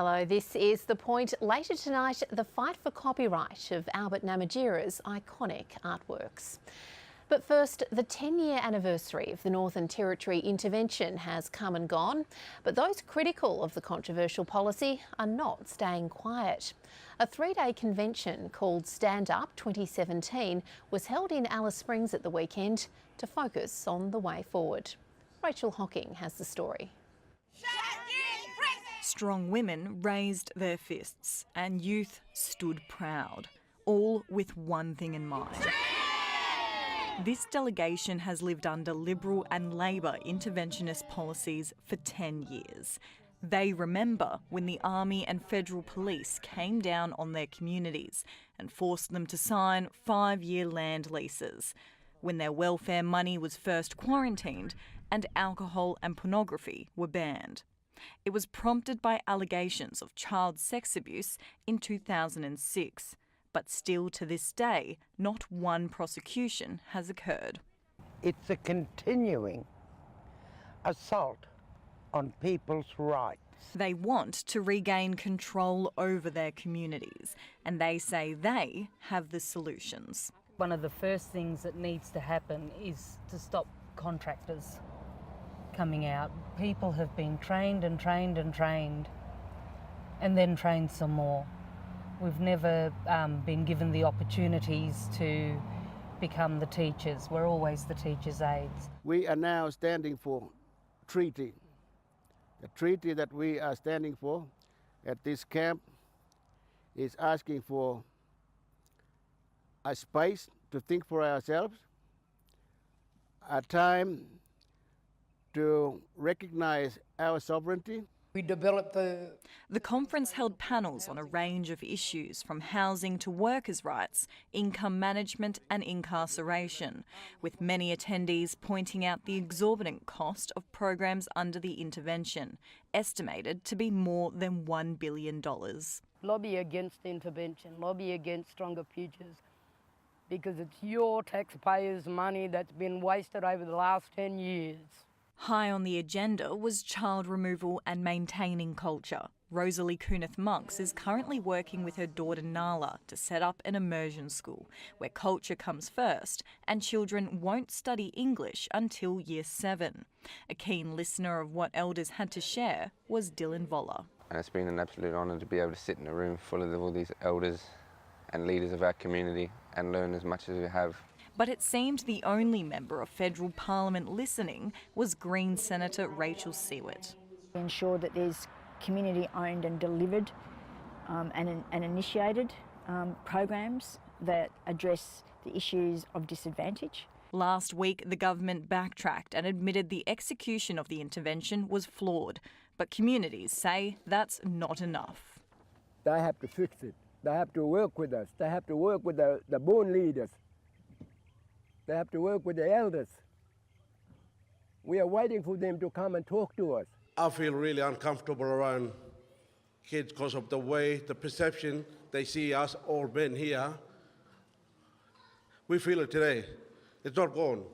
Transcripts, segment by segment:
Hello, this is The Point. Later tonight, the fight for copyright of Albert Namatjira's iconic artworks. But first, the 10-year anniversary of the Northern Territory intervention has come and gone, but those critical of the controversial policy are not staying quiet. A three-day convention called Stand Up 2017 was held in Alice Springs at the weekend to focus on the way forward. Rachel Hocking has the story. Strong women raised their fists and youth stood proud, all with one thing in mind. This delegation has lived under Liberal and Labor interventionist policies for 10 years. They remember when the Army and Federal Police came down on their communities and forced them to sign 5-year land leases, when their welfare money was first quarantined and alcohol and pornography were banned. It was prompted by allegations of child sex abuse in 2006. But still to this day, not one prosecution has occurred. It's a continuing assault on people's rights. They want to regain control over their communities, and they say they have the solutions. One of the first things that needs to happen is to stop contractors coming out. People have been trained and trained and trained, and then trained some more. We've never been given the opportunities to become the teachers. We're always the teachers' aides. We are now standing for treaty. The treaty that we are standing for at this camp is asking for a space to think for ourselves, a time to recognize our sovereignty. We developed The conference held panels on a range of issues from housing to workers' rights, income management and incarceration, with many attendees pointing out the exorbitant cost of programs under the intervention, estimated to be more than $1 billion. lobby against intervention, lobby against stronger futures, because it's your taxpayers' money that's been wasted over the last 10 years. High on the agenda was child removal and maintaining culture. Rosalie Kunith-Monks is currently working with her daughter Nala to set up an immersion school where culture comes first and children won't study English until Year 7. A keen listener of what elders had to share was Dylan Voller. And it's been an absolute honour to be able to sit in a room full of all these elders and leaders of our community and learn as much as we have. But it seemed the only member of federal parliament listening was Green Senator Rachel Siewert. Ensure that there's community-owned and delivered and initiated programs that address the issues of disadvantage. Last week, the government backtracked and admitted the execution of the intervention was flawed, but communities say that's not enough. They have to fix it. They have to work with us. They have to work with the born leaders. They have to work with the elders. We are waiting for them to come and talk to us. I feel really uncomfortable around kids because of the way, the perception they see us all men here. We feel it today. It's not gone.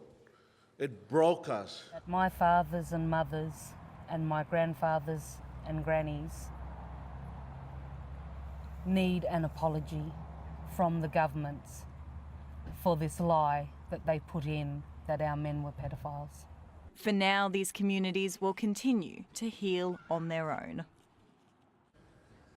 It broke us. My fathers and mothers and my grandfathers and grannies need an apology from the governments for this lie that they put in that our men were pedophiles. For now, these communities will continue to heal on their own.